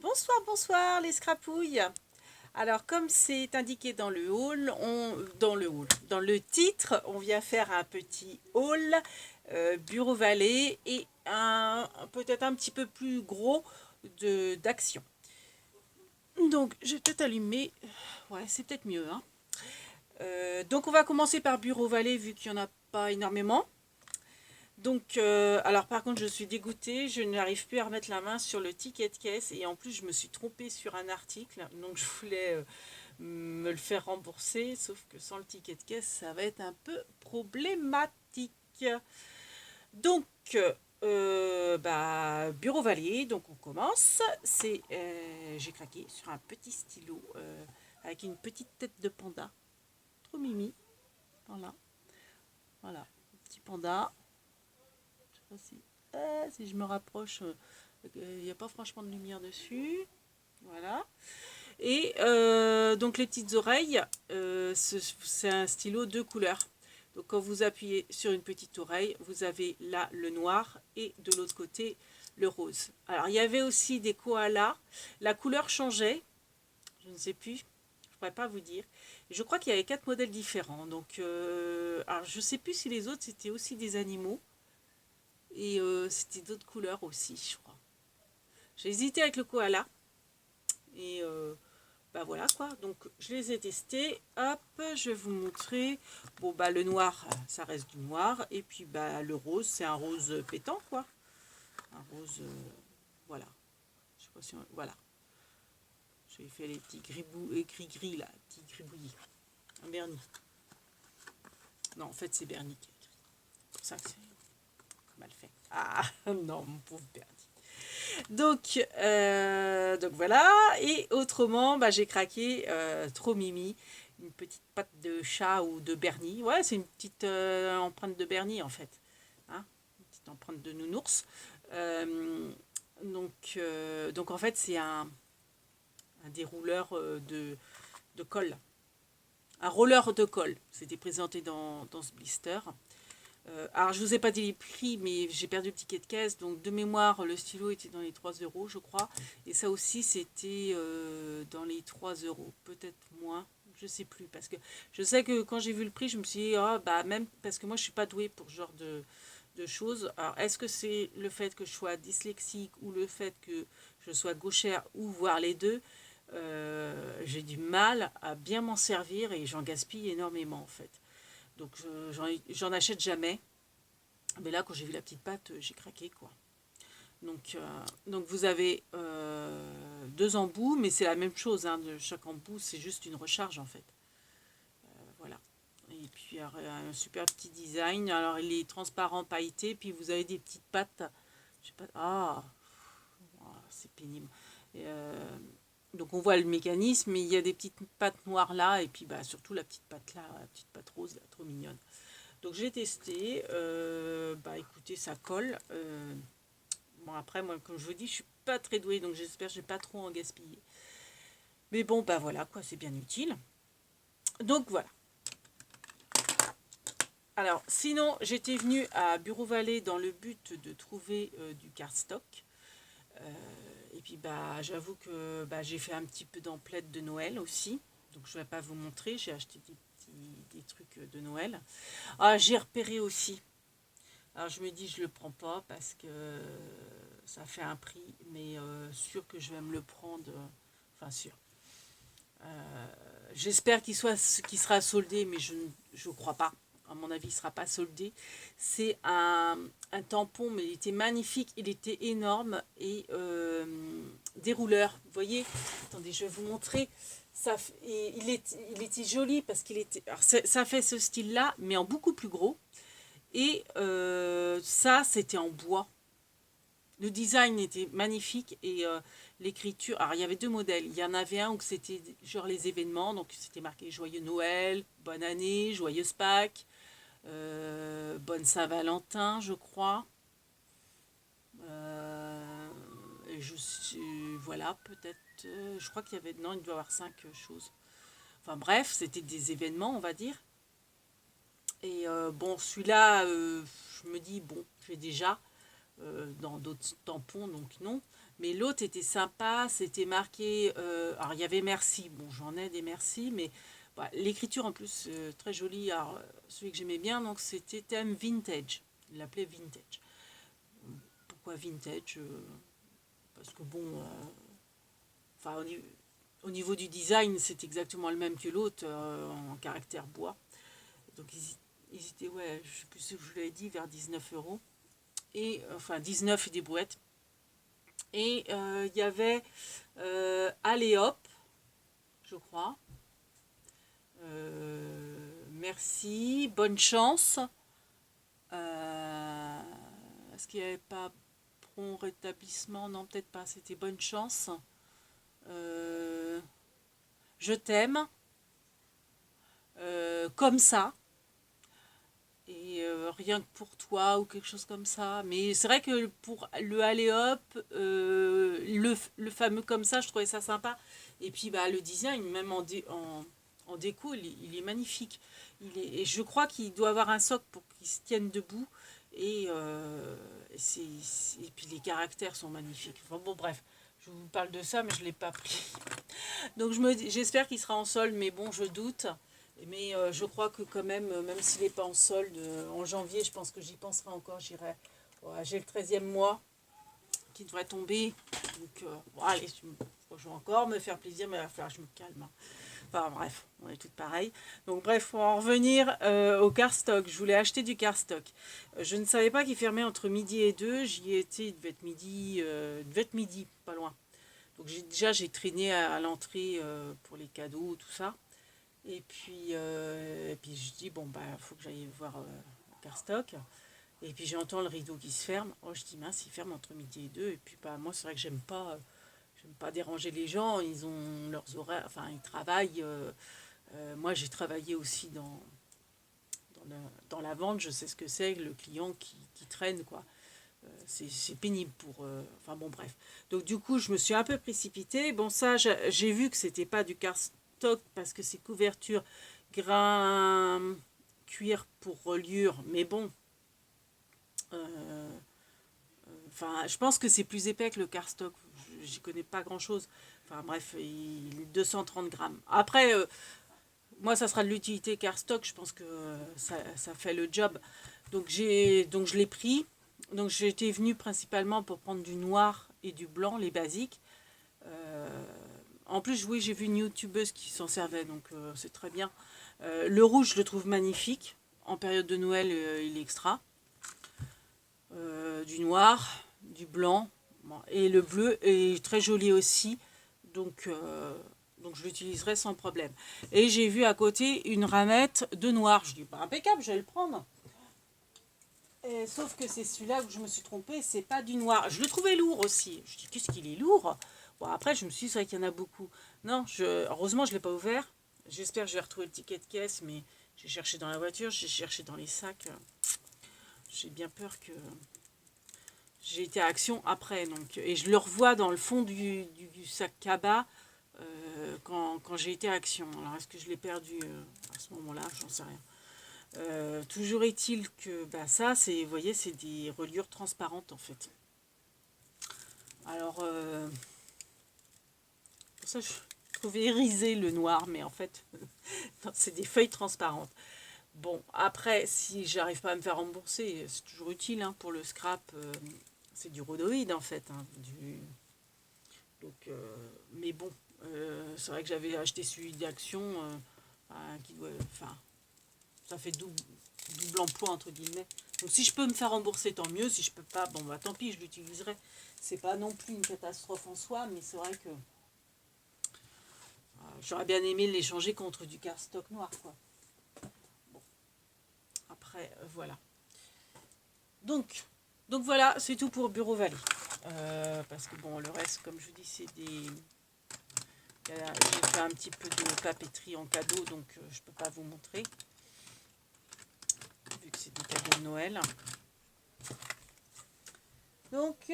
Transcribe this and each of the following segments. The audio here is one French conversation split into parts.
Bonsoir, bonsoir les scrapouilles. Alors comme c'est indiqué dans le hall, dans le titre, on vient faire un petit hall bureau vallée et peut-être un petit peu plus gros d'action. Donc je vais peut-être allumer, ouais c'est peut-être mieux. Hein. Donc on va commencer par bureau vallée vu qu'il n'y en a pas énormément. Donc, alors par contre, je suis dégoûtée, je n'arrive plus à remettre la main sur le ticket de caisse et en plus, je me suis trompée sur un article, donc je voulais me le faire rembourser, sauf que sans le ticket de caisse, ça va être un peu problématique. Donc, bureau valier, donc on commence. J'ai craqué sur un petit stylo avec une petite tête de panda, trop mimi, voilà, voilà, petit panda. Si je me rapproche, il n'y a pas franchement de lumière dessus. Voilà. Et donc les petites oreilles, c'est un stylo de couleurs. Donc quand vous appuyez sur une petite oreille, vous avez là le noir et de l'autre côté le rose. Alors il y avait aussi des koalas. La couleur changeait. Je ne sais plus. Je ne pourrais pas vous dire. Je crois qu'il y avait 4 modèles différents. Donc, alors je ne sais plus si les autres c'était aussi des animaux. Et c'était d'autres couleurs aussi, je crois. J'ai hésité avec le koala. Et bah voilà quoi. Donc je les ai testés. Hop, je vais vous montrer. Bon bah le noir, ça reste du noir. Et puis bah le rose, c'est un rose pétant quoi. Un rose, voilà. Je sais pas si voilà. J'ai fait les petits gribous et gris-gris là, petits gribouillis. Un Bernie. Non, en fait c'est Bernie qui a écrit. C'est pour ça que c'est mal fait. Ah non, mon pauvre Bernie. Donc voilà, et autrement, bah, j'ai craqué, trop mimi, une petite patte de chat ou de Bernie. Ouais, c'est une petite empreinte de Bernie en fait, hein, une petite empreinte de nounours. Euh, donc en fait, c'est un dérouleur de colle, un roller de colle. C'était présenté dans ce blister. Alors, je vous ai pas dit les prix, mais j'ai perdu le ticket de caisse. Donc, de mémoire, le stylo était dans les 3 euros, je crois. Et ça aussi, c'était dans les 3 euros. Peut-être moins, je sais plus. Parce que je sais que quand j'ai vu le prix, je me suis dit, ah, bah, même parce que moi, je suis pas douée pour ce genre de choses. Alors, est-ce que c'est le fait que je sois dyslexique ou le fait que je sois gauchère ou voir les deux? J'ai du mal à bien m'en servir et j'en gaspille énormément, en fait. Donc j'en achète jamais. Mais là, quand j'ai vu la petite pâte, j'ai craqué quoi. Donc vous avez deux embouts, mais c'est la même chose. Hein, de chaque embout, c'est juste une recharge en fait. Voilà. Et puis un super petit design. Alors il est transparent pailleté, puis vous avez des petites pattes. Je sais pas. C'est pénible. Et, donc on voit le mécanisme, mais il y a des petites pattes noires là, et puis bah surtout la petite patte là, la petite patte rose, là, trop mignonne. Donc j'ai testé, bah écoutez, ça colle. Bon après, moi, comme je vous dis, je suis pas très douée, donc j'espère que je vais pas trop en gaspiller. Mais bon, bah voilà, quoi, c'est bien utile. Donc voilà. Alors, sinon, j'étais venue à Bureau Vallée dans le but de trouver du cardstock. Et puis, bah, j'avoue que bah, j'ai fait un petit peu d'emplettes de Noël aussi. Donc, je ne vais pas vous montrer. J'ai acheté des trucs de Noël. Ah, j'ai repéré aussi. Alors je me dis je le prends pas parce que ça fait un prix, mais sûr que je vais me le prendre, enfin sûr. J'espère qu'il sera soldé, mais je ne crois pas. À mon avis, il ne sera pas soldé. C'est un tampon, mais il était magnifique, il était énorme et dérouleur. Vous voyez, attendez, je vais vous montrer. Il était joli parce qu'il était. Alors, ça fait ce style-là, mais en beaucoup plus gros. Et ça, c'était en bois. Le design était magnifique et l'écriture. Alors, il y avait deux modèles. Il y en avait un où c'était genre les événements. Donc, c'était marqué Joyeux Noël, Bonne année, Joyeuse Pâques, Bonne Saint-Valentin, je crois. Et voilà, peut-être. Je crois qu'il y avait. Non, il doit y avoir 5 choses. Enfin, bref, c'était des événements, on va dire. Et bon, celui-là, je me dis, bon, j'ai déjà dans d'autres tampons, donc non. Mais l'autre était sympa, c'était marqué... alors, il y avait merci. Bon, j'en ai des merci, mais bah, l'écriture, en plus, très jolie. Alors, celui que j'aimais bien, donc, c'était thème vintage. Il l'appelait vintage. Pourquoi vintage parce que, bon... enfin, au niveau du design, c'est exactement le même que l'autre, en caractère bois. Donc, ils étaient, ouais, je ne sais plus ce que je vous l'avais dit, vers 19 euros. Et, enfin, 19 et des brouettes. Et il y avait Allez hop, je crois. Merci, bonne chance. Est-ce qu'il n'y avait pas prompt rétablissement? Non, peut-être pas. C'était bonne chance. Je t'aime. Comme ça. Et rien que pour toi ou quelque chose comme ça. Mais c'est vrai que pour le Allez hop, le fameux comme ça, je trouvais ça sympa. Et puis bah, le design, même en déco, il est magnifique. Et je crois qu'il doit avoir un socle pour qu'il se tienne debout. Et, et puis les caractères sont magnifiques. Enfin bon, bref, je vous parle de ça, mais je ne l'ai pas pris. Donc j'espère qu'il sera en solde, mais bon, je doute. Mais je crois que quand même, même s'il n'est pas en solde, en janvier, je pense que j'y penserai encore. J'irai. Voilà, j'ai le 13e mois qui devrait tomber. Donc, bon, allez, je vais encore me faire plaisir, mais il va falloir que je me calme. Hein. Enfin bref, on est toutes pareilles. Donc bref, pour en revenir au cardstock, je voulais acheter du cardstock. Je ne savais pas qu'il fermait entre midi et 2. J'y étais, il devait être midi, pas loin. Donc j'ai traîné à l'entrée pour les cadeaux, tout ça. Et puis je dis, bon, bah, faut que j'aille voir le cardstock. Et puis j'entends le rideau qui se ferme. Oh, je dis, mince, il ferme entre midi et 2. Et puis bah, moi, c'est vrai que j'aime pas déranger les gens. Ils ont leurs horaires, enfin, ils travaillent. Moi, j'ai travaillé aussi dans la vente. Je sais ce que c'est, le client qui traîne, quoi. C'est pénible pour... enfin bon, bref. Donc du coup, je me suis un peu précipitée. Bon, ça, j'ai vu que c'était pas du cardstock parce que c'est couverture grain cuir pour reliure. Mais bon, enfin, je pense que c'est plus épais que le cardstock. J'y connais pas grand-chose. Enfin bref, il est 230 grammes. Après, moi, ça sera de l'utilité cardstock. Je pense que ça fait le job. Donc je l'ai pris. Donc j'étais venue principalement pour prendre du noir et du blanc, les basiques. En plus, oui, j'ai vu une youtubeuse qui s'en servait, donc c'est très bien. Le rouge, je le trouve magnifique. En période de Noël, il est extra. Du noir, du blanc, bon, et le bleu est très joli aussi. Donc je l'utiliserai sans problème. Et j'ai vu à côté une ramette de noir. Je dis, bah, impeccable, je vais le prendre. Et, sauf que c'est celui-là où je me suis trompée, c'est pas du noir. Je le trouvais lourd aussi. Je dis, qu'est-ce qu'il est lourd. Bon, après, je me suis dit, c'est vrai qu'il y en a beaucoup. Non, heureusement, je ne l'ai pas ouvert. J'espère que je vais retrouver le ticket de caisse, mais j'ai cherché dans la voiture, j'ai cherché dans les sacs. J'ai bien peur que... J'ai été à Action après, donc, et je le revois dans le fond du sac cabas quand j'ai été à Action. Alors, est-ce que je l'ai perdu à ce moment-là? J'en sais rien. Toujours est-il que bah, ça, vous voyez, c'est des reliures transparentes en fait. Alors, pour ça, je trouvais irisé le noir, mais en fait, c'est des feuilles transparentes. Bon, après, si j'arrive pas à me faire rembourser, c'est toujours utile hein, pour le scrap. C'est du rhodoïde en fait. Hein, donc, mais bon, c'est vrai que j'avais acheté celui d'Action qui doit, enfin, ça fait double emploi entre guillemets. Donc si je peux me faire rembourser, tant mieux. Si je peux pas, bon bah tant pis, je l'utiliserai. C'est pas non plus une catastrophe en soi, mais c'est vrai que j'aurais bien aimé l'échanger contre du cardstock noir, quoi. Bon, après, voilà. Donc voilà, c'est tout pour Bureau Vallée. Parce que bon, le reste, comme je vous dis, c'est des... J'ai fait un petit peu de papeterie en cadeau, donc je peux pas vous montrer. Vu que c'est des cadeaux de Noël. Donc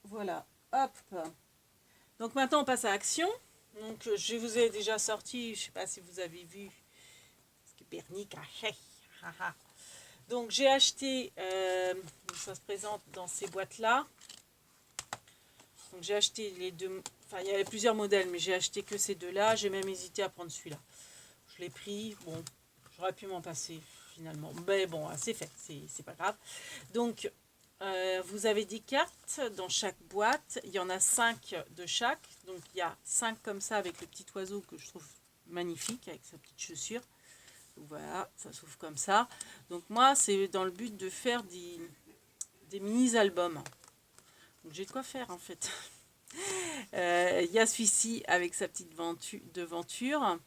voilà. Hop. Donc maintenant, on passe à Action. Donc je vous ai déjà sorti, je sais pas si vous avez vu, parce que Bernie cachait. Donc j'ai acheté, ça se présente dans ces boîtes-là. Donc j'ai acheté les deux, enfin il y avait plusieurs modèles, mais j'ai acheté que ces deux-là. J'ai même hésité à prendre celui-là. Je l'ai pris, bon, j'aurais pu m'en passer finalement. Mais bon, c'est fait, c'est pas grave. Donc vous avez des cartes dans chaque boîte. Il y en a 5 de chaque. Donc il y a 5 comme ça avec le petit oiseau que je trouve magnifique avec sa petite chaussure. Voilà, ça s'ouvre comme ça. Donc moi, c'est dans le but de faire des mini-albums. Donc j'ai de quoi faire en fait. Il y a celui-ci avec sa petite devanture.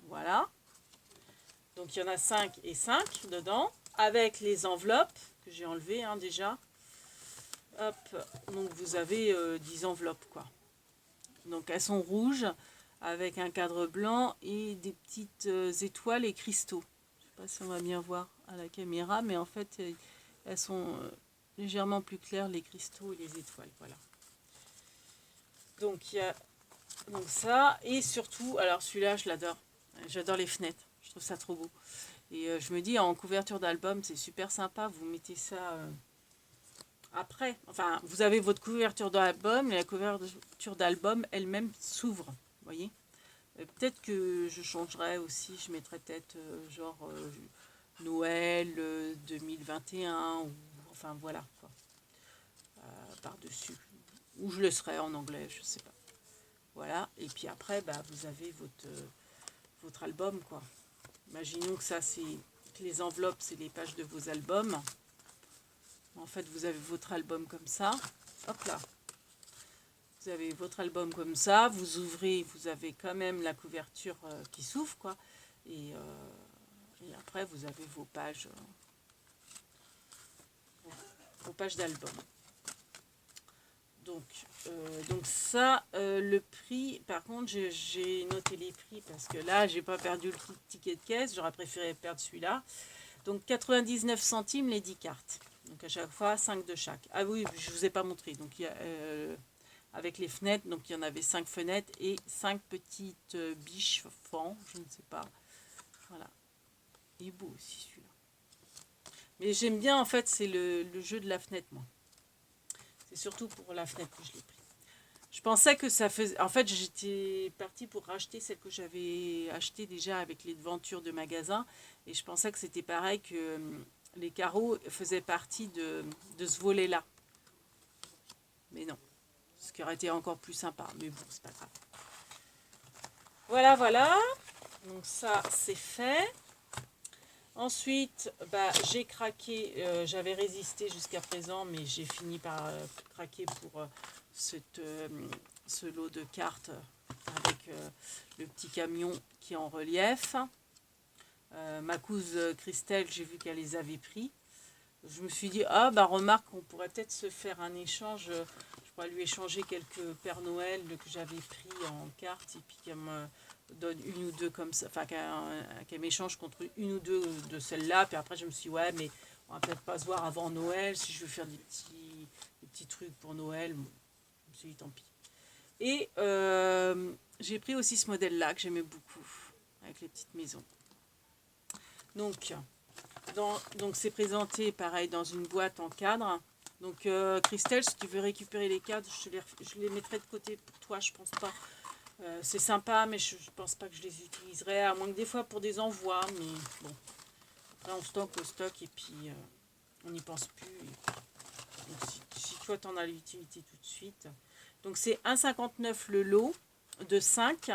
Voilà. Donc il y en a 5 et 5 dedans. Avec les enveloppes que j'ai enlevées déjà. Hop, donc vous avez 10 enveloppes quoi. Donc elles sont rouges avec un cadre blanc et des petites étoiles et cristaux. Je sais pas si on va bien voir à la caméra, mais en fait elles sont légèrement plus claires, les cristaux et les étoiles. Voilà. Donc il y a donc ça, et surtout, alors celui-là je l'adore. J'adore les fenêtres, je trouve ça trop beau. Et je me dis en couverture d'album, c'est super sympa, vous mettez ça après. Enfin, vous avez votre couverture d'album, et la couverture d'album elle-même s'ouvre, vous voyez. Peut-être que je changerai aussi, je mettrai peut-être genre Noël 2021, ou enfin voilà, quoi, par-dessus. Ou je le serai en anglais, je sais pas. Voilà, et puis après, vous avez votre album, quoi. Imaginons que ça, c'est que les enveloppes, c'est les pages de vos albums. En fait, vous avez votre album comme ça. Hop là. Vous avez votre album comme ça. Vous ouvrez, vous avez quand même la couverture qui s'ouvre, quoi. Et après, vous avez vos pages d'album. Donc ça, le prix, par contre, j'ai noté les prix parce que là, j'ai pas perdu le ticket de caisse. J'aurais préféré perdre celui-là. Donc 99 centimes les 10 cartes. Donc à chaque fois, 5 de chaque. Ah oui, je vous ai pas montré. Donc il y a, avec les fenêtres, donc il y en avait 5 fenêtres et 5 petites biches fans, je ne sais pas. Voilà. Il est beau aussi celui-là. Mais j'aime bien, en fait, c'est le jeu de la fenêtre, moi. C'est surtout pour la fenêtre que je l'ai pris. Je pensais que ça faisait... En fait, j'étais partie pour racheter celle que j'avais achetée déjà avec les devantures de magasin. Et je pensais que c'était pareil, que les carreaux faisaient partie de ce volet-là. Mais non. Ce qui aurait été encore plus sympa. Mais bon, c'est pas grave. Voilà, voilà. Donc ça, c'est fait. Ensuite, j'ai craqué. J'avais résisté jusqu'à présent, mais j'ai fini par craquer pour ce lot de cartes avec le petit camion qui est en relief. Ma couse Christelle, j'ai vu qu'elle les avait pris. Je me suis dit, remarque, on pourrait peut-être se faire un échange. Je pourrais lui échanger quelques Père Noël que j'avais pris en cartes et puis qu'elle me donne une ou deux comme ça. Enfin, qu'elle m'échange contre une ou deux de celles-là. Puis après, je me suis dit, ouais, mais on va peut-être pas se voir avant Noël. Si je veux faire des petits trucs pour Noël, bon, je me suis dit, tant pis. Et j'ai pris aussi ce modèle-là que j'aimais beaucoup, avec les petites maisons. Donc c'est présenté pareil dans une boîte en cadre. Donc Christelle, si tu veux récupérer les cadres, je les mettrai de côté pour toi, je pense pas. C'est sympa, mais je pense pas que je les utiliserai, à moins que des fois pour des envois, mais bon. Après on stocke au stock et puis on n'y pense plus. Donc, si toi t'en as l'utilité tout de suite. Donc c'est 1,59 le lot de 5.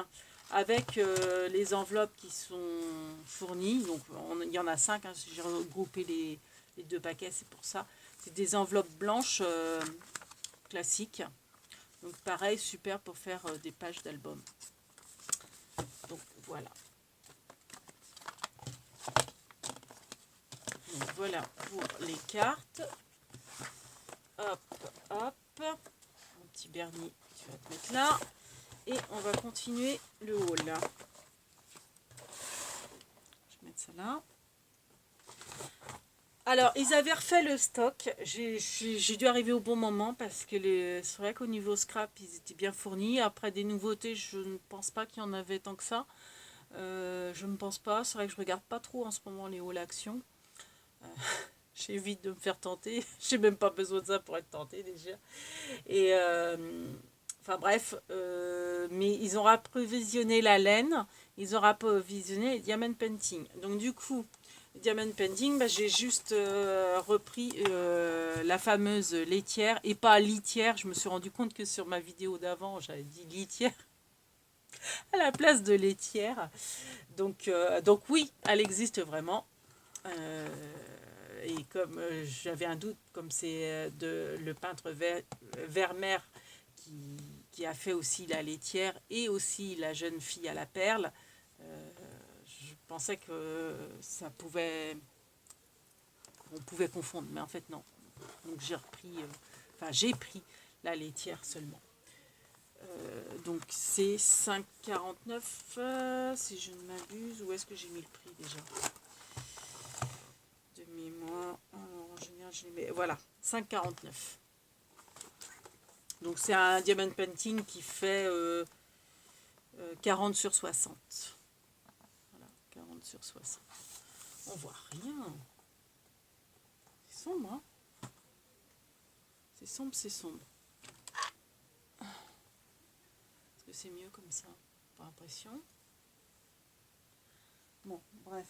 Avec les enveloppes qui sont fournies. Donc il y en a 5, j'ai regroupé les deux paquets, c'est pour ça. C'est des enveloppes blanches classiques. Donc pareil, super pour faire des pages d'album. Donc voilà. Donc voilà pour les cartes. Hop, hop. Mon petit Bernie, tu vas te mettre là. Et on va continuer le haul là. Je vais mettre ça là. Alors, ils avaient refait le stock. J'ai dû arriver au bon moment parce que c'est vrai qu'au niveau scrap, ils étaient bien fournis. Après, des nouveautés, je ne pense pas qu'il y en avait tant que ça. Je ne pense pas. C'est vrai que je regarde pas trop en ce moment les hauls actions. j'évite de me faire tenter. J'ai même pas besoin de ça pour être tentée déjà. Et enfin bref, mais ils ont approvisionné la laine, ils ont approvisionné les diamond painting. Donc du coup, diamond painting, bah, j'ai juste repris la fameuse laitière et pas litière. Je me suis rendu compte que sur ma vidéo d'avant, j'avais dit litière à la place de laitière. Donc oui, elle existe vraiment. Euh, et comme j'avais un doute, comme c'est le peintre Vermeer qui a fait aussi la laitière et aussi la jeune fille à la perle, je pensais que ça pouvait, on pouvait confondre, mais en fait non. Donc j'ai repris, j'ai pris la laitière seulement. Donc c'est 5,49 si je ne m'abuse. Où est-ce que j'ai mis le prix déjà? De mémoire, en général je les mets, voilà, 5,49. Donc c'est un diamond painting qui fait 40 sur 60. Voilà, 40 sur 60. On voit rien. C'est sombre, hein? C'est sombre, c'est sombre. Est-ce que c'est mieux comme ça? Pas l'impression. Bon, bref.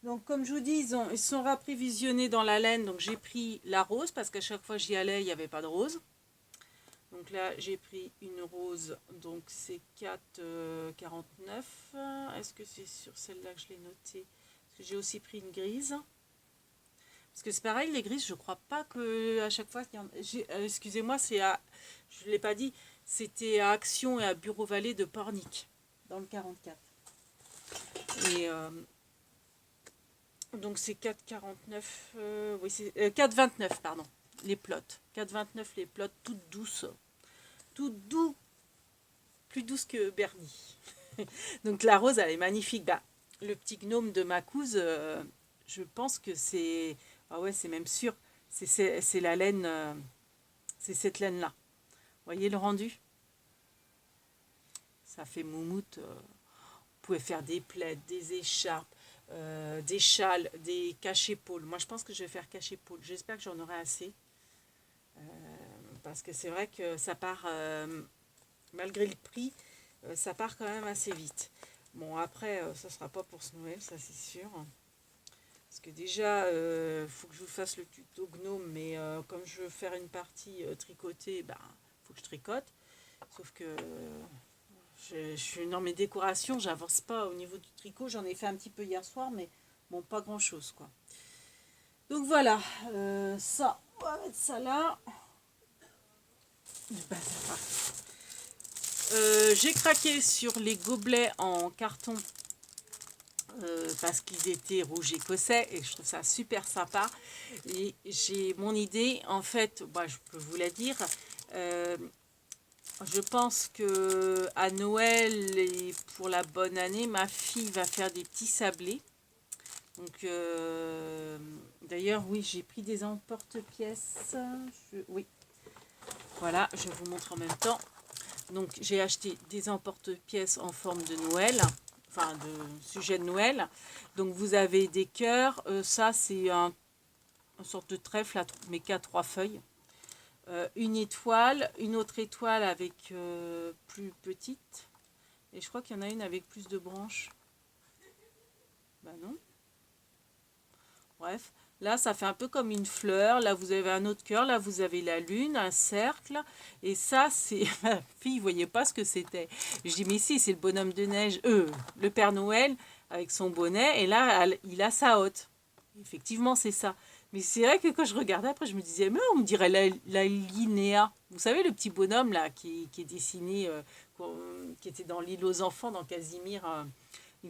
Donc comme je vous dis, ils sont rapprévisionnés dans la laine. Donc j'ai pris la rose parce qu'à chaque fois j'y allais, il n'y avait pas de rose. Donc là, j'ai pris une rose, donc c'est 4,49. Est-ce que c'est sur celle-là que je l'ai notée? Parce que j'ai aussi pris une grise. Parce que c'est pareil, les grises, je crois pas que à chaque fois... excusez-moi, c'est à... Je ne l'ai pas dit, c'était à Action et à Bureau Vallée de Pornic, dans le 44. Et donc c'est 4,49, oui, c'est 4,29, pardon, les plots. 4,29 les plots, toutes douces. Toutes doux, plus douces que Bernie. Donc la rose, elle est magnifique. Bah, le petit gnome de ma couse, je pense que c'est... Ah ouais, c'est même sûr. C'est la laine... c'est cette laine-là. Vous voyez le rendu? Ça fait moumoute. Vous pouvez faire des plaids, des écharpes, des châles, des cache-épaules. Moi, je pense que je vais faire cache-épaules. J'espère que j'en aurai assez. Parce que c'est vrai que ça part... malgré le prix, ça part quand même assez vite. Bon, après, ça ne sera pas pour ce Noël, ça c'est sûr. Parce que déjà, il faut que je vous fasse le tuto gnome, mais comme je veux faire une partie tricotée, il faut que je tricote. Sauf que je suis dans mes décorations, j'avance pas au niveau du tricot. J'en ai fait un petit peu hier soir, mais bon, pas grand-chose, quoi. Donc voilà, ça, on va mettre ça là. J'ai craqué sur les gobelets en carton parce qu'ils étaient rouges écossais et je trouve ça super sympa. Et j'ai mon idée, en fait, je peux vous la dire. Je pense que à Noël et pour la bonne année, ma fille va faire des petits sablés. Donc, d'ailleurs, oui, j'ai pris des emporte-pièces. Oui, voilà, je vous montre en même temps. Donc j'ai acheté des emporte-pièces en forme de Noël, enfin de sujet de Noël. Donc vous avez des cœurs, ça c'est une sorte de trèfle mais qui a 3 feuilles. Une étoile, une autre étoile avec plus petite. Et je crois qu'il y en a une avec plus de branches. Ben non. Bref. Là, ça fait un peu comme une fleur. Là, vous avez un autre cœur. Là, vous avez la lune, un cercle. Et ça, c'est... Ma fille ne voyait pas ce que c'était. Je dis, mais si, c'est le bonhomme de neige. Le Père Noël avec son bonnet. Et là, il a sa hotte. Effectivement, c'est ça. Mais c'est vrai que quand je regardais, après, je me disais, mais on me dirait la Linéa. Vous savez, le petit bonhomme, là, qui est dessiné, qui était dans l'île aux enfants, dans Casimir,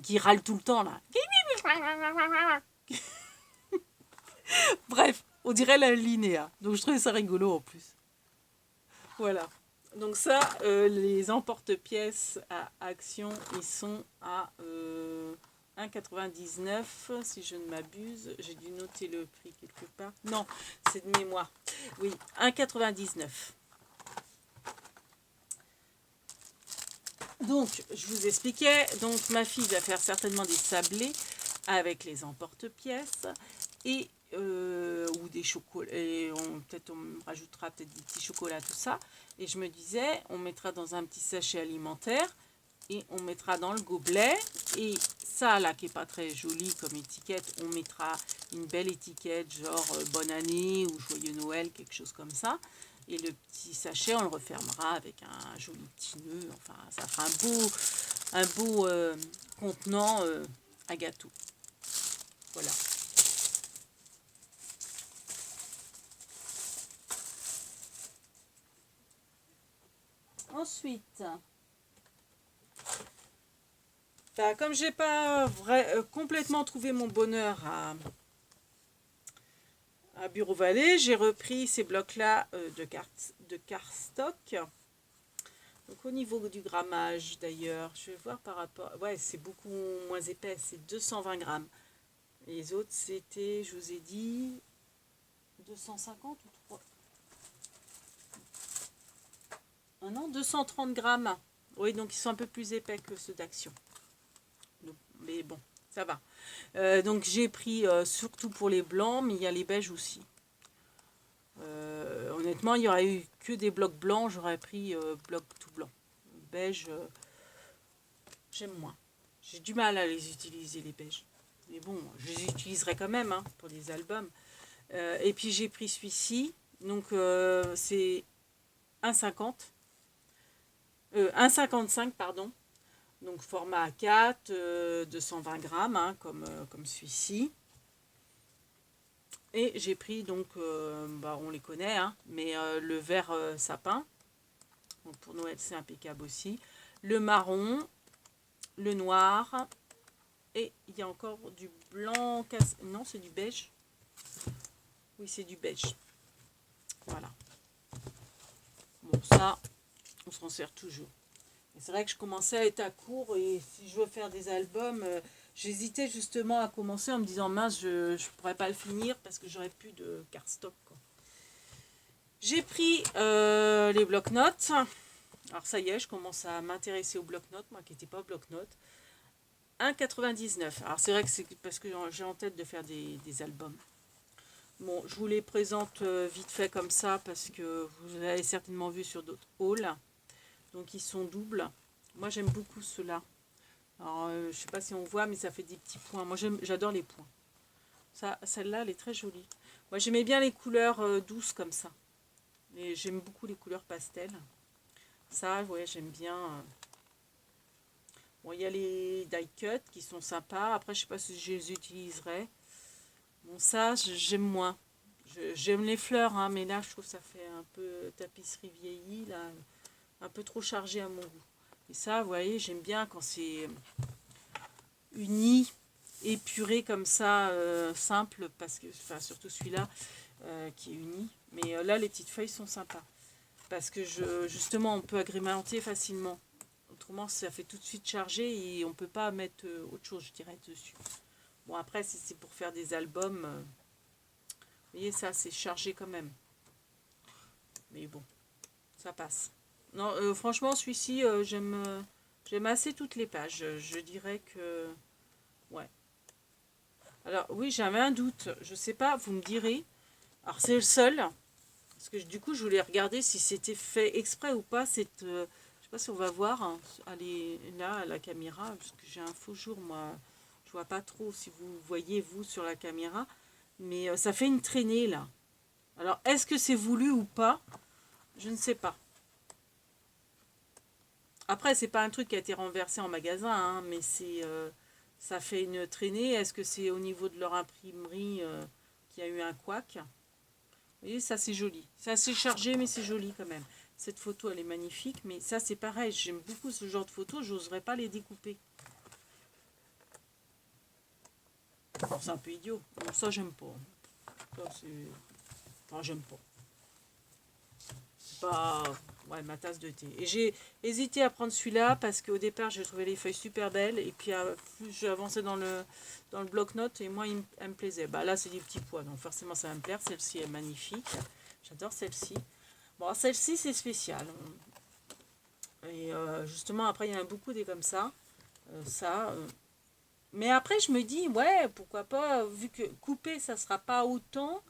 qui râle tout le temps, là. Bref, on dirait la linéa. Donc je trouvais ça rigolo en plus. Voilà. Donc ça, les emporte-pièces à Action, ils sont à 1,99 si je ne m'abuse. J'ai dû noter le prix quelque part. Non, c'est de mémoire. Oui, 1,99. Donc, je vous expliquais, donc ma fille va faire certainement des sablés avec les emporte-pièces. Et ou des chocolats, et peut-être on rajoutera peut-être des petits chocolats, tout ça. Et je me disais, on mettra dans un petit sachet alimentaire et on mettra dans le gobelet. Et ça là qui est pas très joli comme étiquette, on mettra une belle étiquette genre bonne année ou joyeux Noël, quelque chose comme ça. Et le petit sachet, on le refermera avec un joli petit nœud. Enfin, ça fera un beau contenant à gâteau. Voilà. Ensuite, bah, comme j'ai pas complètement trouvé mon bonheur à Bureau Vallée, j'ai repris ces blocs-là de cardstock. Donc au niveau du grammage d'ailleurs, je vais voir par rapport... Ouais, c'est beaucoup moins épais, c'est 220 grammes. Les autres, c'était, je vous ai dit, 250 ou 3... Ah non, 230 grammes. Oui, donc ils sont un peu plus épais que ceux d'Action. Mais bon, ça va. Donc j'ai pris surtout pour les blancs, mais il y a les beiges aussi. Honnêtement, il n'y aurait eu que des blocs blancs, j'aurais pris bloc tout blanc. Beige, j'aime moins. J'ai du mal à les utiliser, les beiges. Mais bon, je les utiliserai quand même hein, pour les albums. Et puis j'ai pris celui-ci. Donc c'est 1,50. 1,55 pardon. Donc format A4, 220 grammes, hein, comme celui-ci. Et j'ai pris donc, bah, on les connaît, hein, mais le vert sapin. Donc pour Noël c'est impeccable aussi. Le marron, le noir. Et il y a encore du blanc. Non, c'est du beige. Oui, c'est du beige. Voilà. Bon, ça, on s'en sert toujours. C'est vrai que je commençais à être à court et si je veux faire des albums, j'hésitais justement à commencer en me disant mince, je ne pourrais pas le finir parce que j'aurais plus de cardstock. J'ai pris les bloc-notes. Alors ça y est, je commence à m'intéresser aux bloc-notes, moi qui n'étais pas bloc-notes. 1,99. Alors c'est vrai que c'est parce que j'ai en tête de faire des albums. Bon, je vous les présente vite fait comme ça parce que vous l'avez certainement vu sur d'autres hauls. Donc ils sont doubles. Moi j'aime beaucoup ceux-là. Alors je sais pas si on voit mais ça fait des petits points. Moi j'adore les points. Celle-là elle est très jolie. Moi j'aimais bien les couleurs douces comme ça. Et j'aime beaucoup les couleurs pastel. Ça ouais j'aime bien. Bon il y a les die cut qui sont sympas. Après je sais pas si je les utiliserai. Bon ça j'aime moins. J'aime les fleurs hein, mais là je trouve que ça fait un peu tapisserie vieillie là. Un peu trop chargé à mon goût. Et ça, vous voyez, j'aime bien quand c'est uni, épuré comme ça, simple, parce que, enfin, surtout celui-là qui est uni. Mais là, les petites feuilles sont sympas. Parce que justement, on peut agrémenter facilement. Autrement, ça fait tout de suite chargé et on ne peut pas mettre autre chose, je dirais, dessus. Bon, après, si c'est pour faire des albums, vous voyez, ça, c'est chargé quand même. Mais bon, ça passe. Non, franchement, celui-ci, j'aime assez toutes les pages. Je dirais que... Ouais. Alors, oui, j'avais un doute. Je sais pas, vous me direz. Alors, c'est le seul. Parce que du coup, je voulais regarder si c'était fait exprès ou pas. Je sais pas si on va voir. Hein. Allez, là, à la caméra. Parce que j'ai un faux jour, moi. Je vois pas trop si vous voyez, vous, sur la caméra. Mais ça fait une traînée, là. Alors, est-ce que c'est voulu ou pas? Je ne sais pas. Après, c'est pas un truc qui a été renversé en magasin, hein, mais ça fait une traînée. Est-ce que c'est au niveau de leur imprimerie qu'il y a eu un couac? Vous voyez, ça c'est joli. C'est assez chargé, mais c'est joli quand même. Cette photo, elle est magnifique, mais ça c'est pareil. J'aime beaucoup ce genre de photos, j'oserais pas les découper. Alors, c'est un peu idiot. Bon, ça, j'aime pas. Ça, c'est... Enfin, j'aime pas. Pas ouais, ma tasse de thé. Et j'ai hésité à prendre celui-là parce qu'au départ j'ai trouvé les feuilles super belles et puis plus j'avançais dans le bloc-notes et moi elle me plaisait. Bah là c'est des petits pois donc forcément ça va me plaire. Celle-ci est magnifique. J'adore celle-ci. Bon celle-ci c'est spécial. Et justement après il y en a beaucoup des comme ça. Mais après, je me dis, ouais, pourquoi pas, vu que couper, ça sera pas autant.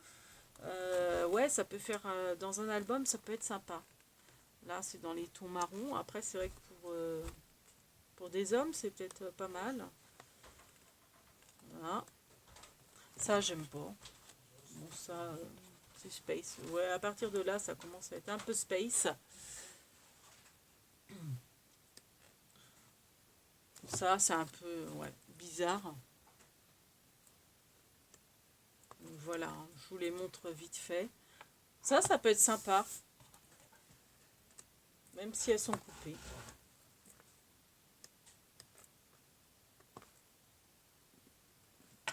Ouais, ça peut faire, dans un album, ça peut être sympa. Là, c'est dans les tons marrons. Après, c'est vrai que pour des hommes, c'est peut-être pas mal. Voilà. Ça, j'aime pas. Bon, ça, c'est space. Ouais, à partir de là, ça commence à être un peu space. Ça, c'est un peu, ouais, bizarre. Donc, voilà, hein, je vous les montre vite fait. Ça peut être sympa, même si elles sont coupées.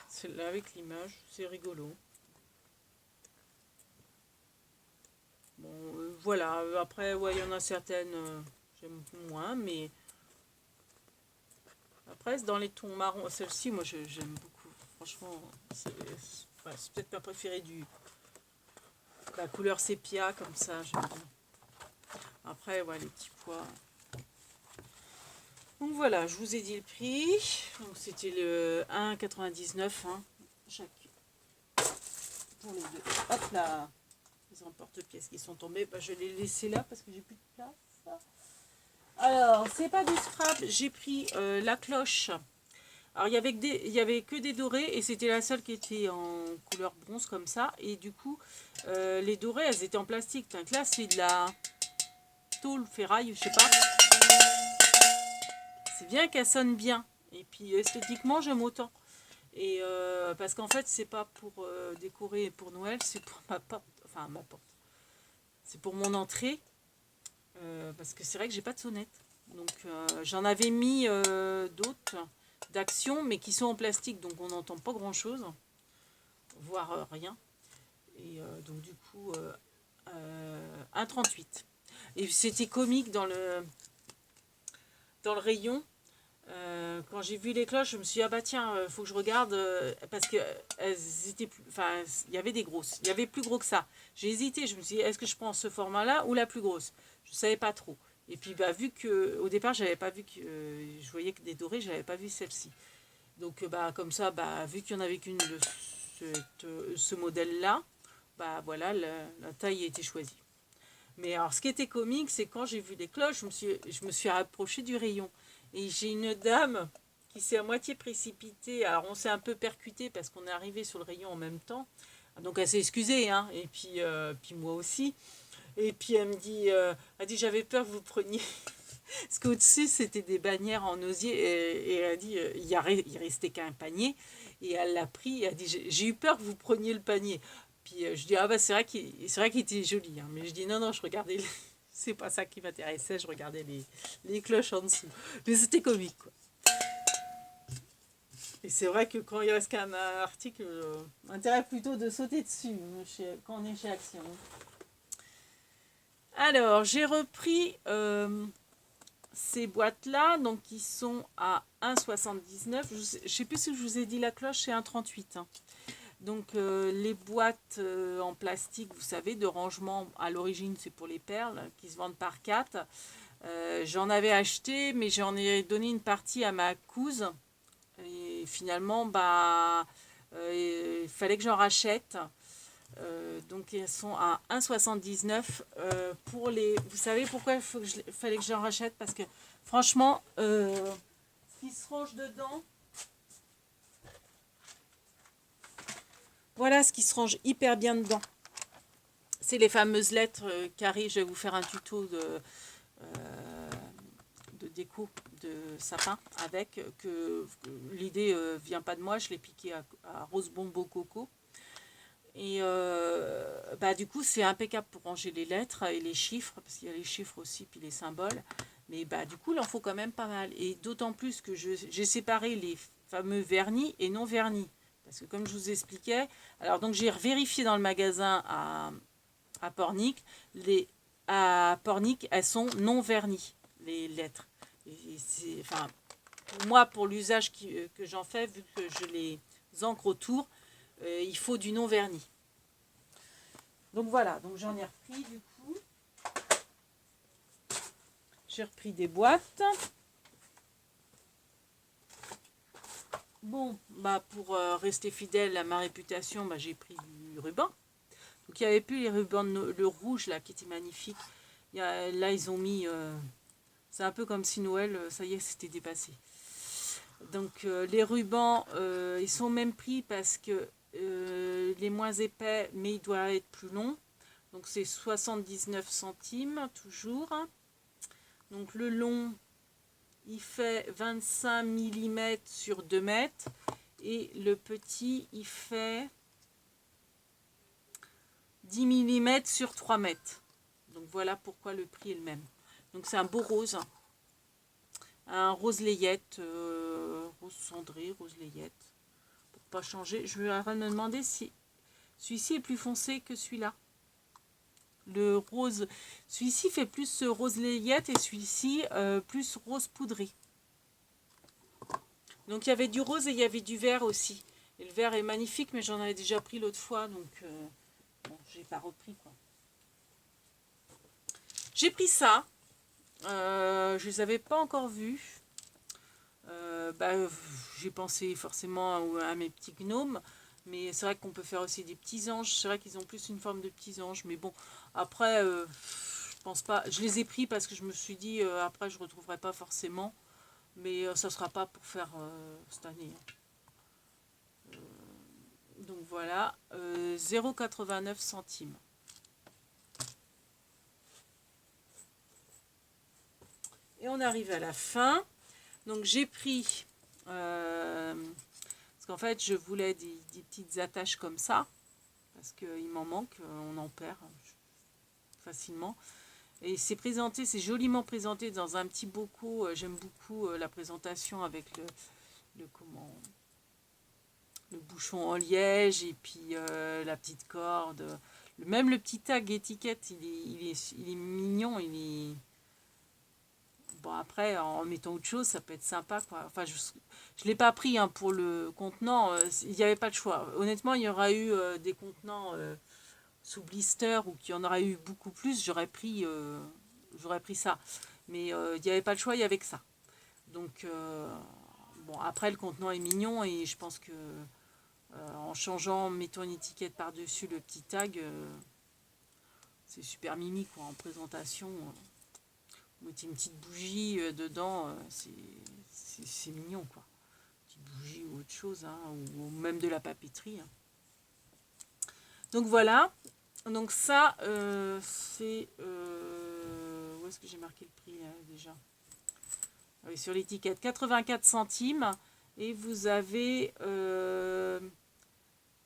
C'est là avec l'image, c'est rigolo. Bon, voilà. Après, ouais, il y en a certaines, j'aime moins, mais après, c'est dans les tons marrons. Celle-ci, moi, j'aime beaucoup. Franchement, ouais, c'est peut-être ma préférée la couleur sépia, comme ça, j'aime bien. Après, ouais, les petits pois. Donc voilà, je vous ai dit le prix. Donc c'était le 1,99 hein, chaque pour les deux. Hop là, les emporte-pièces qui sont tombés. Bah, je vais les laisser là parce que j'ai plus de place. Alors, c'est pas du scrap. J'ai pris la cloche. Alors, il y avait que des dorés et c'était la seule qui était en couleur bronze comme ça. Et du coup, les dorés, elles étaient en plastique. Donc là, c'est de la tôle ferraille, je sais pas. C'est bien qu'elle sonne bien. Et puis, esthétiquement, j'aime autant. Et parce qu'en fait, c'est pas pour décorer pour Noël, c'est pour ma porte. Enfin, ma porte. C'est pour mon entrée. Parce que c'est vrai que j'ai pas de sonnette. Donc, j'en avais mis d'autres d'action, mais qui sont en plastique, donc on n'entend pas grand chose, voire rien. Et donc, du coup, 1,38. Et c'était comique dans le rayon. Quand j'ai vu les cloches, je me suis dit, ah bah tiens, faut que je regarde, parce que elles étaient plus, enfin, il y avait des grosses, il y avait plus gros que ça. J'ai hésité, je me suis dit, est-ce que je prends ce format-là ou la plus grosse? Je savais pas trop. Et puis, bah, vu que, au départ, j'avais pas vu que, je voyais que des dorées, j'avais pas vu celle-ci. Donc, bah, comme ça, bah, vu qu'il y en avait qu'une de ce modèle-là, bah, voilà, la taille a été choisie. Mais alors, ce qui était comique, c'est quand j'ai vu les cloches, je me suis rapprochée du rayon. Et j'ai une dame qui s'est à moitié précipitée. Alors, on s'est un peu percuté parce qu'on est arrivé sur le rayon en même temps. Donc, elle s'est excusée, hein. Et puis moi aussi. Et puis, elle dit, j'avais peur que vous preniez. Parce qu'au-dessus, c'était des bannières en osier. Et elle a dit, il restait qu'un panier. Et elle l'a pris. Elle a dit, j'ai eu peur que vous preniez le panier. Puis je dis, ah bah c'est vrai qu'il était joli. Hein. Mais je dis, non, non, je regardais, c'est pas ça qui m'intéressait, je regardais les cloches en dessous. Mais c'était comique, quoi. Et c'est vrai que quand il reste qu'un article, intérêt plutôt de sauter dessus quand on est chez Action. Alors, j'ai repris ces boîtes-là, donc qui sont à 1,79. Je ne sais plus si je vous ai dit la cloche, c'est 1,38. Hein. Donc les boîtes en plastique, vous savez, de rangement, à l'origine c'est pour les perles, qui se vendent par 4. J'en avais acheté, mais j'en ai donné une partie à ma cousine. Et finalement, bah, il fallait que j'en rachète. Donc elles sont à 1,79 pour les... Vous savez pourquoi fallait que j'en rachète? Parce que franchement, ce qui se range dedans... Voilà ce qui se range hyper bien dedans. C'est les fameuses lettres carrées. Je vais vous faire un tuto de déco de sapin avec. L'idée vient pas de moi. Je l'ai piqué à Rose Bombo Coco. Et bah, du coup, c'est impeccable pour ranger les lettres et les chiffres. Parce qu'il y a les chiffres aussi, puis les symboles. Mais bah, du coup, il en faut quand même pas mal. Et d'autant plus que j'ai séparé les fameux vernis et non vernis. Parce que comme je vous expliquais, alors donc j'ai vérifié dans le magasin à Pornic, à Pornic, elles sont non vernies, les lettres. Et enfin, pour moi, pour l'usage que j'en fais, vu que je les encre autour, il faut du non verni. Donc voilà, donc j'en ai repris du coup. J'ai repris des boîtes. Bon, bah pour rester fidèle à ma réputation, bah, j'ai pris du ruban. Donc il n'y avait plus les rubans, le rouge là qui était magnifique. Là ils ont mis, c'est un peu comme si Noël, ça y est, c'était dépassé. Donc les rubans, ils sont même pris parce que les moins épais, mais il doit être plus long. Donc c'est 79 centimes toujours. Donc le long, il fait 25 mm sur 2 mètres. Et le petit, il fait 10 mm sur 3 mètres. Donc voilà pourquoi le prix est le même. Donc c'est un beau rose. Un rose layette, rose cendré, rose layette. Pour pas changer, je vais me demander si celui-ci est plus foncé que celui-là. Le rose, celui-ci fait plus rose layette et celui-ci plus rose poudré. Donc il y avait du rose et il y avait du vert aussi. Et le vert est magnifique, mais j'en avais déjà pris l'autre fois, donc bon, j'ai pas repris quoi. J'ai pris ça. Je les avais pas encore vus. Bah, j'ai pensé forcément à mes petits gnomes, mais c'est vrai qu'on peut faire aussi des petits anges. C'est vrai qu'ils ont plus une forme de petits anges, mais bon, après, je pense pas. Je les ai pris parce que je me suis dit après je retrouverai pas forcément, mais ça sera pas pour faire cette année. Donc voilà, 0,89 centimes. Et on arrive à la fin. Donc j'ai pris, parce qu'en fait je voulais des petites attaches comme ça, parce qu'il m'en manque, on en perd facilement. Et c'est présenté, c'est joliment présenté dans un petit bocaux. J'aime beaucoup la présentation avec le bouchon en liège et puis la petite corde. Même le petit tag étiquette, il est mignon, il est... Bon, après, en mettant autre chose, ça peut être sympa, quoi. Enfin, je ne l'ai pas pris hein, pour le contenant. Il n'y avait pas de choix. Honnêtement, il y aura eu des contenants sous blister ou qu'il y en aurait eu beaucoup plus. J'aurais pris ça. Mais il n'y avait pas le choix, il y avait que ça. Donc, bon, après, le contenant est mignon et je pense que en changeant, mettant une étiquette par-dessus le petit tag, c'est super mimi, quoi, en présentation. Vous mettez une petite bougie dedans, c'est mignon quoi. Une petite bougie ou autre chose, hein, ou même de la papeterie. Hein. Donc voilà. Donc ça, c'est... où est-ce que j'ai marqué le prix là, déjà oui, sur l'étiquette, 84 centimes. Et vous avez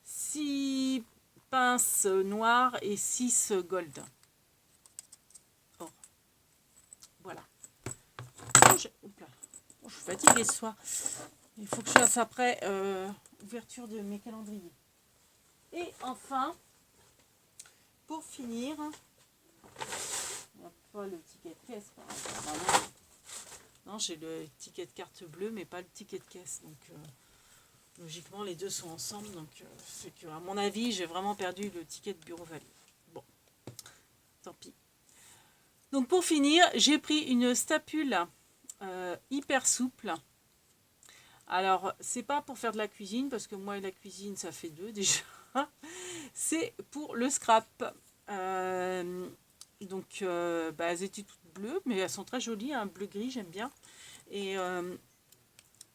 6 pinces noires et 6 gold. Voilà. Je suis fatiguée ce soir. Il faut que je fasse après ouverture de mes calendriers. Et enfin, pour finir, pas le ticket de caisse. Non, j'ai le ticket de carte bleue, mais pas le ticket de caisse. Donc, logiquement, les deux sont ensemble. Donc, c'est que, à mon avis, j'ai vraiment perdu le ticket de bureau valide. Bon, tant pis. Donc, pour finir, j'ai pris une stapule hyper souple. Alors, c'est pas pour faire de la cuisine, parce que moi et la cuisine, ça fait deux déjà. C'est pour le scrap. Donc, elles étaient toutes bleues, mais elles sont très jolies, hein, bleu-gris, j'aime bien. Et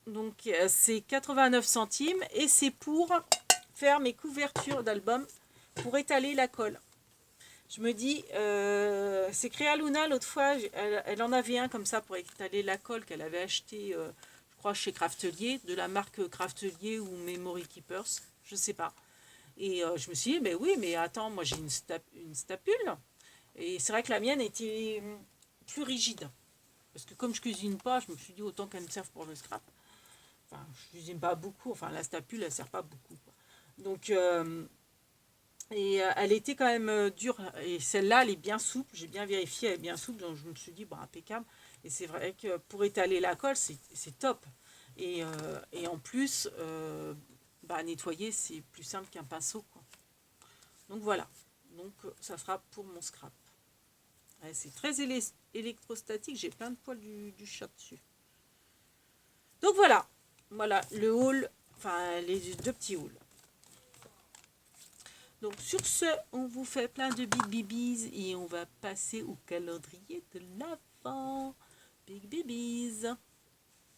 donc, c'est 89 centimes et c'est pour faire mes couvertures d'album, pour étaler la colle. Je me dis, c'est Créa Luna, l'autre fois, elle en avait un comme ça pour étaler la colle qu'elle avait acheté, je crois, chez Craftelier, de la marque Craftelier ou Memory Keepers, je sais pas. Et je me suis dit, mais oui, mais attends, moi j'ai une stapule. Et c'est vrai que la mienne était plus rigide. Parce que comme je cuisine pas, je me suis dit autant qu'elle me serve pour le scrap. Enfin, je cuisine pas beaucoup, enfin la stapule, elle sert pas beaucoup. Quoi. Donc, elle était quand même dure. Et celle-là, elle est bien souple. J'ai bien vérifié, elle est bien souple. Donc je me suis dit, bon, impeccable. Et c'est vrai que pour étaler la colle, c'est top. Et en plus, nettoyer, c'est plus simple qu'un pinceau. Quoi. Donc voilà. Donc ça sera pour mon scrap. Ouais, c'est très électrostatique. J'ai plein de poils du chat dessus. Donc voilà. Voilà, le haul, enfin les deux petits hauls. Donc sur ce, on vous fait plein de big babies et on va passer au calendrier de l'Avent. Big babies.